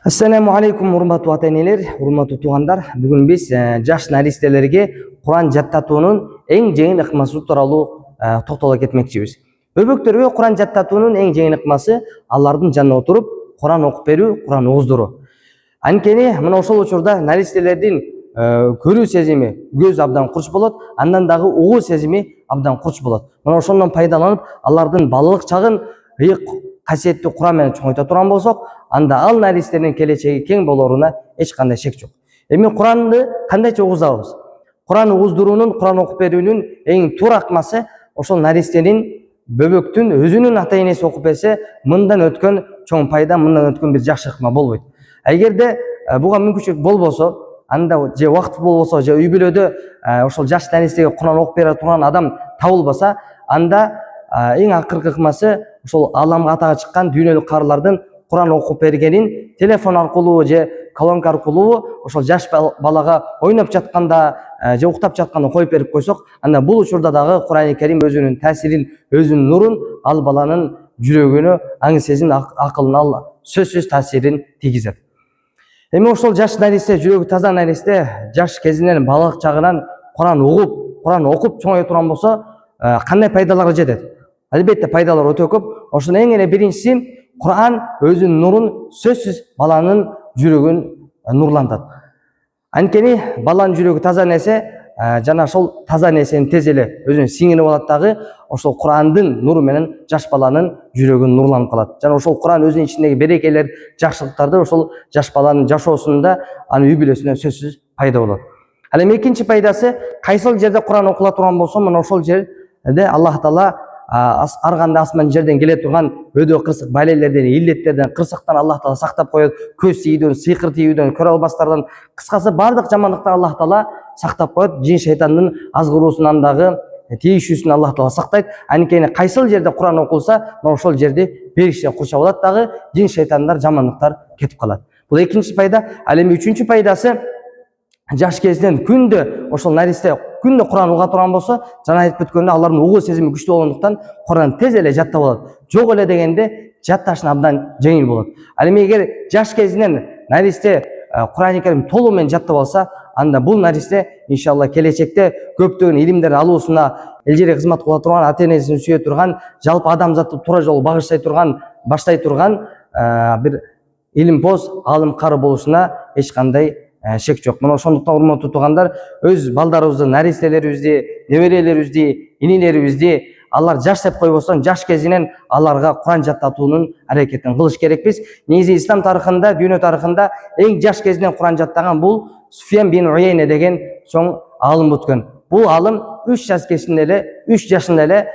Assalamu alaikum урматтуу ата-энелер, урматтуу туугандар. Бүгүн биз жаш наристелерге Куран жаттатуунун эң жеңил ыкмасы тууралуу токтоло кетмекчибиз. Бөбөктөргө Куран жаттатуунун эң жеңил ыкмасы алардын жанына отуруп Куран окуп берүү, Куран угуздуруу. Анткени мына ошол учурда наристелердин көрүү сезими көз абдан курч болот, андан дагы угуу сезими абдан курч болот. Мына ошондон пайдаланып, алардын балалык чагын ыйык касиеттүү Куран менен чоңойто турган болсок, анда ал наристенин келечеги кең болоруна эч кандай шек жок. Эми Куранды кандайча угузабыз? Куран угуздуруунун, Куран окуп берүүнүн эң туура ыкмасы ошол наристенин, бөбөктүн өзүнүн ата-энеси окуп берсе, мындан өткөн чоң пайда, мындан өткөн бир жакшы ыкма болбойт. Эгерде буга мүмкүнчүлүк болбосо, анда же убакыт болбосо, же үй бүлөдө ошол жаш наристеге Куран окуп бере турган адам табылбаса, анда эң акыркы ыкмасы ошол ааламга атага чыккан дүйнөлүк карылардын Куран окуп бергенин телефон аркылуу же колонка аркылуу ошол жаш балага ойноп жатканда же уктап жатканда коюп берип койсок, анда бул учурда дагы Курани Керим өзүнүн таасирин, өзүнүн нурун ал баланын жүрөгүнө, аң сезим акылына сөзсүз таасирин тийгизет. Эми ошол жаш наристе, жүрөгү таза наристе жаш кезинен, балалык чагынан Куран окуп чоңое турган болсо, кандай пайдаларга жетет? Албетте пайдалар өтө көп. Ошонун эң эле биринчиси, Куран өзүнүн нурун сөзсүз баланын жүрөгүн нурлантат. Анткени баланын жүрөгү таза нерсе, жана ошол таза нерсени тез эле өзүнө сиңирип алат дагы, ошол Курандын нуру менен жаш баланын жүрөгү нурланып калат. Жана ошол Куран өзүнүн ичиндеги берекелер, жакшылыктарды ошол жаш баланын жашоосунда, анын үй бүлөсүнө сөзсүз пайда болот. Ал эми экинчи пайдасы, кайсыл жерде Куран окула турган болсо, мына ошол жерде Аллах Таала ар кандай асман жерден келе турган өдө кырсык балелерден, иллеттерден, кырсыктан Аллах Таала сактап коет. Көз тийүүдөн, сыйкыр тийүүдөн, көрө албастардан, кыскасы бардык жамандыктан Аллах Таала сактап коет. Жин шейтандын азгыруусунан дагы, тийишүүсүнөн Аллах Таала сактайт. Анткени кайсыл жерде Куран окулса, ошол жерде периште курчап алат дагы, жин шейтандар, жамандыктар кетип калат. Бул экинчи пайда. Ал эми үчүнчү пайдасы, жаш кезинен күндө ошол наристе күндө Куран уга турган болсо, жана айтып өткөндө алардын угуу сезими күчтүү болгондуктан Куран тез эле жаттап алат. Жок эле дегенде жатташына абдан жеңил болот. Ал эми эгер жаш кезинен наристе Курани Керим толугу менен жаттап алса, анда бул наристе иншалла келечекте көптөгөн илимдерди алуусуна, элжерге кызмат кыла турган, ата-энесин сүйө турган, жалпы адамзатты туура жолго баштай турган бир илимпоз, алым кары болушуна эч кандай шек жок. Мына ошондуктан урматтуу туугандар, өз балдарыбызды, наристелерибизди, неберелерибизди, инилерибизди алар жаш деп койбостон, жаш кезинен аларга Куран жаттатуунун аракетин кылыш керекпиз. Негизи ислам тарыхында, дүйнө тарыхында эң жаш кезинен Куран жаттаган бул Суфьян бин Уяйна деген чоң алым өткөн. Бул алым 3 жашында эле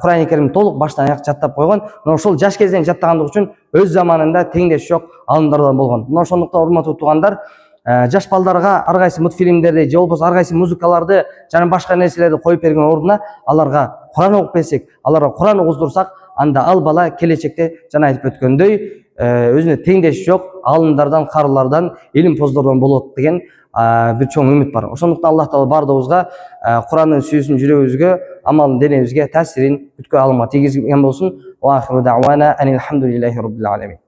Курани Керим толук баштан аяк жаттап койгон. Мына ошол жаш кезинен жаттагандык үчүн өз заманында теңдеш жок алымдардан болгон. Мына ошондуктан урматтуу туугандар, жаш балдарга ар кайсы мультфильмдерди же болбосо ар кайсы музыкаларды жана башка нерселерди коюп берген ордуна аларга Куран окуп берсек, аларга Куран угуздурсак, анда ал бала келечекте жана айтып өткөндөй өзүнө теңдеш жок алымдардан, карылардан, илимпоздордон болот деген бир чоң үмүт бар. Ошондуктан Аллах Таала бардыгыбызга Курандын сүйүүсүн жүрөгүбүзгө, амалын денебизге, таасирин бүткүл алымга тийгизген болсун. Ва ахиру дa'wana анил хамдулиллахи rabbil alamin.